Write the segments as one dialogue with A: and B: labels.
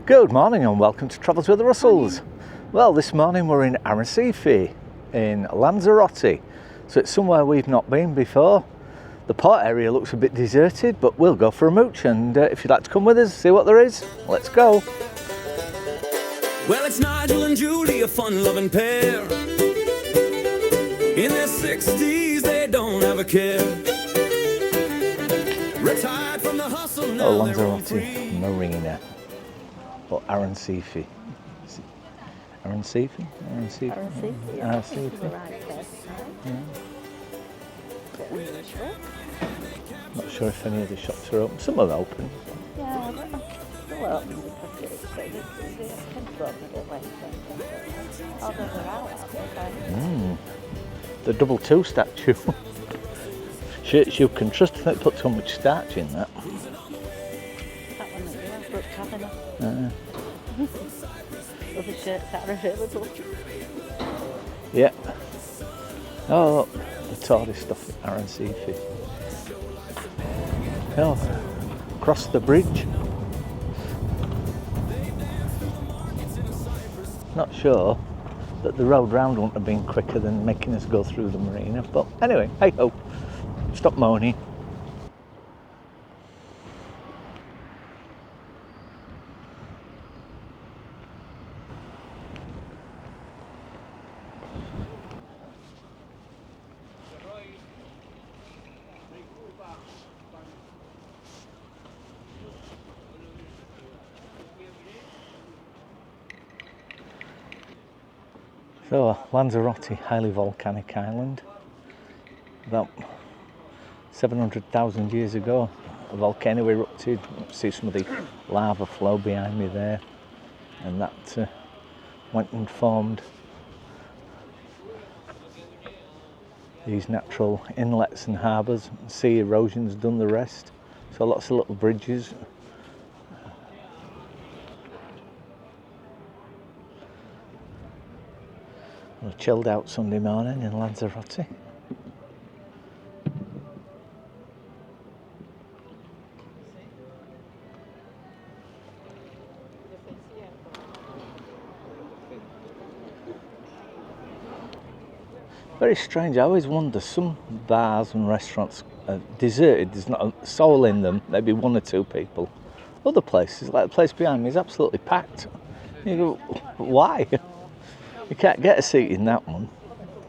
A: Good morning and welcome to Travels with the Russells. Well, this morning we're in Arrecife in Lanzarote, so it's somewhere we've not been before. The port area looks a bit deserted, but we'll go for a mooch, and if you'd like to come with us, see what there is, let's go.
B: Well, it's Nigel and Julie, a fun-loving pair. In their 60s, they don't have a care. Retired from the hustle, now
A: Lanzarote Marina, or Arrecife. Arrecife? Arrecife. Not sure if any of the shops are open. Some are open.
C: Yeah, but still open because it tends to open a bit later. Although they're out,
A: The double two statue. Shirts you can trust if they put too much starch in that.
C: That one that you have looked having other shirts that are available.
A: Yeah. Oh, look, the tourist stuff at Arrecife. Oh, across the bridge. Not sure that the road round wouldn't have been quicker than making us go through the marina, but anyway, hey ho, stop moaning. So, Lanzarote, highly volcanic island. About 700,000 years ago, a volcano erupted. See some of the lava flow behind me there, and that went and formed these natural inlets and harbours. Sea erosion's done the rest. So lots of little bridges. A chilled out Sunday morning in Lanzarote. Very strange. I always wonder, some bars and restaurants are deserted, there's not a soul in them, maybe one or two people. Other places, like the place behind me, is absolutely packed. You go, why? You can't get a seat in that one.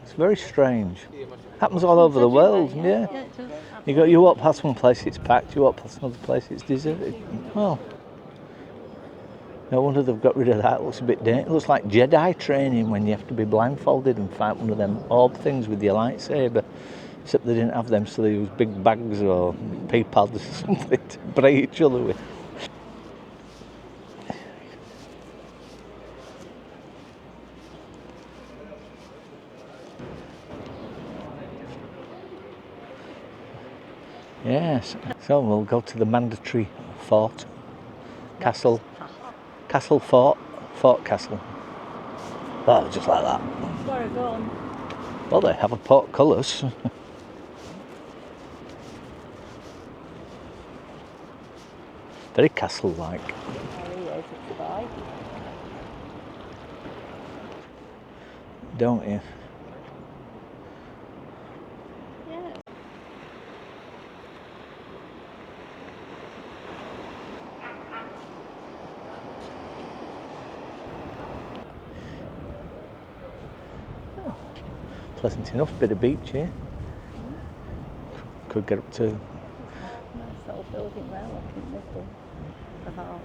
A: It's very strange. Happens all over the world, yeah. You walk past one place, it's packed. You walk past another place, it's deserted. Well, no wonder they've got rid of that. It looks a bit dangerous. It looks like Jedi training when you have to be blindfolded and fight one of them orb things with your lightsaber. Except they didn't have them, so they used big bags or pea pads or something to spray each other with. Yes, so we'll go to the mandatory fort, castle, fort castle. Oh, just like that.
C: Where are going?
A: Well, they have a portcullis. Very castle-like. Don't you? Pleasant enough bit of beach here. Could get up to.
C: Nice little building there, looking the hall.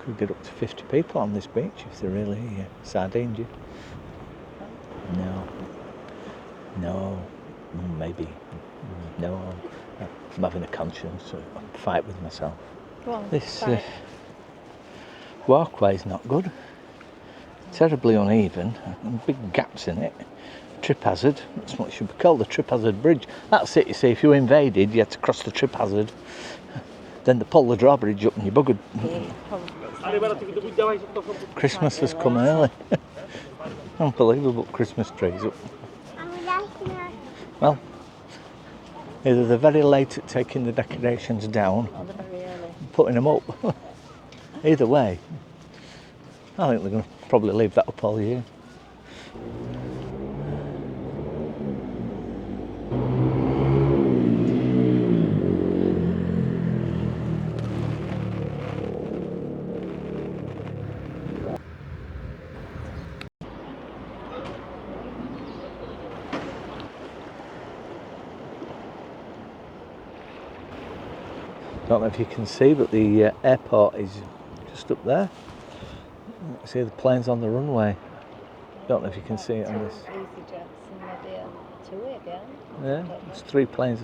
A: Could get up to 50 people on this beach if they're really sardined you. No, maybe. No, I'm having a conscience, a fight with myself.
C: Go on,
A: this walkway's not good. Terribly uneven, and big gaps in it. Trip hazard, that's what should be called, the trip hazard bridge. That's it, you see, if you invaded, you had to cross the trip hazard. Then they pull the drawbridge up and you're buggered. Christmas has come early. Unbelievable Christmas trees up. Well, either they're very late at taking the decorations down,
C: Oh, they're very early.
A: putting them up, Either way, I think they're going to probably leave that up all year. Don't know if you can see, but the airport is just up there. You can see the planes on the runway. Don't know if you can see it on this. Yeah, there's 3 planes.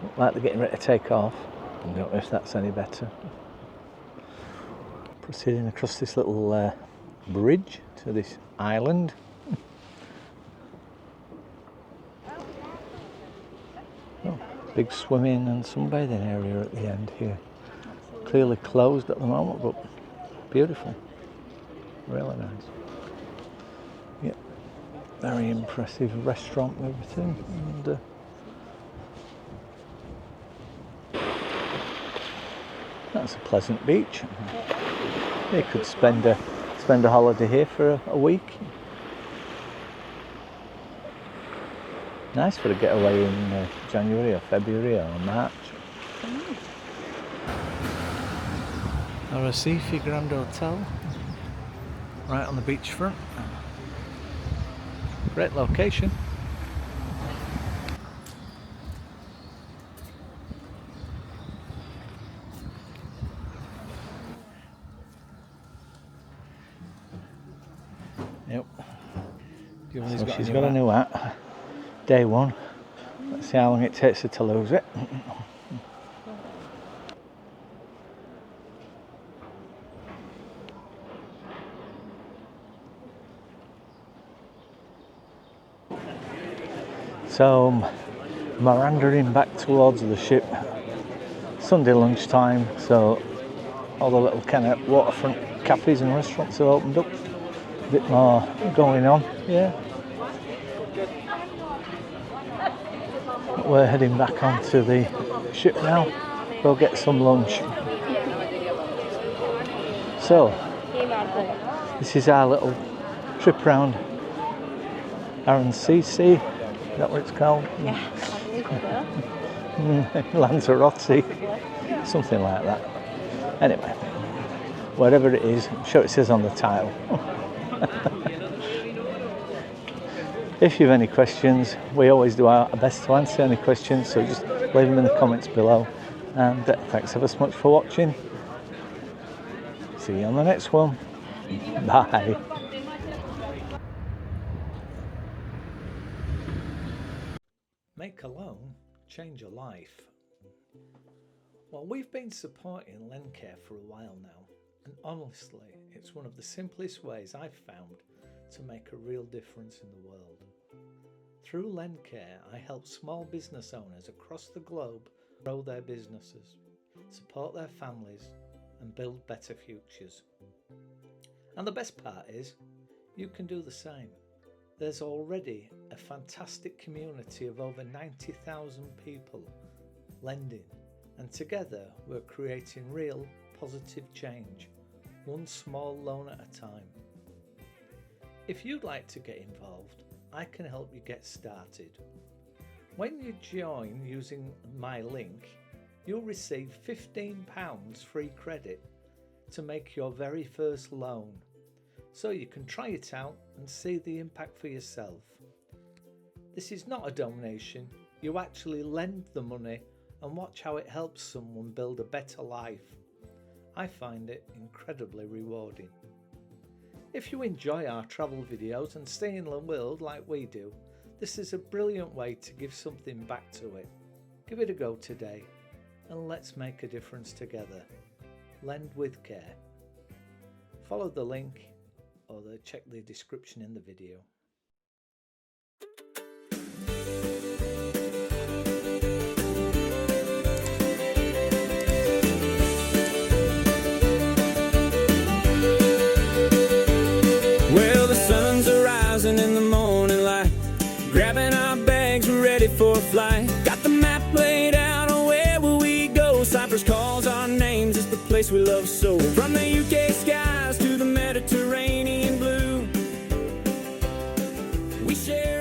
A: Look like they're getting ready to take off. I don't know if that's any better. Proceeding across this little bridge to this island. Oh, big swimming and sunbathing area at the end here. Clearly closed at the moment, but beautiful. Really nice. Yeah, very impressive restaurant and everything. And, that's a pleasant beach. You could spend a holiday here for a week. Nice for a getaway in January or February or March. Arrecife Grand Hotel, right on the beachfront. Great location. Yep. So she's got a new hat. Day 1. Let's see how long it takes her to lose it. So meandering back towards the ship. Sunday lunchtime, so all the little kind of waterfront cafes and restaurants have opened up. A bit more going on, yeah. We're heading back onto the ship now. We'll get some lunch. So, this is our little trip round Arrecife. Is that what it's called?
C: Yeah.
A: Lanzarote, something like that. Anyway, whatever it is, I'm sure it says on the title. If you have any questions, we always do our best to answer any questions, so just leave them in the comments below. And thanks ever so much for watching. See you on the next one. Bye. Make a loan, change a life. Well, we've been supporting Landcare for a while now, and honestly, it's one of the simplest ways I've found to make a real difference in the world. Through Landcare, I help small business owners across the globe grow their businesses, support their families, and build better futures. And the best part is, you can do the same. There's already a fantastic community of over 90,000 people lending, and together we're creating real positive change, one small loan at a time. If you'd like to get involved, I can help you get started. When you join using my link, you'll receive £15 free credit to make your very first loan, so you can try it out and see the impact for yourself. This is not a donation, you actually lend the money and watch how it helps someone build a better life. I find it incredibly rewarding. If you enjoy our travel videos and stay in the world like we do, this is a brilliant way to give something back to it. Give it a go today and let's make a difference together. Lend with care. Follow the link or check the description in the video.
B: Well, the sun's arising in the morning light, grabbing our bags, we're ready for a flight. Got the map laid out on where will we go. Cypress calls our names, it's the place place we love so. From the UK skies to the Mediterranean blue, we share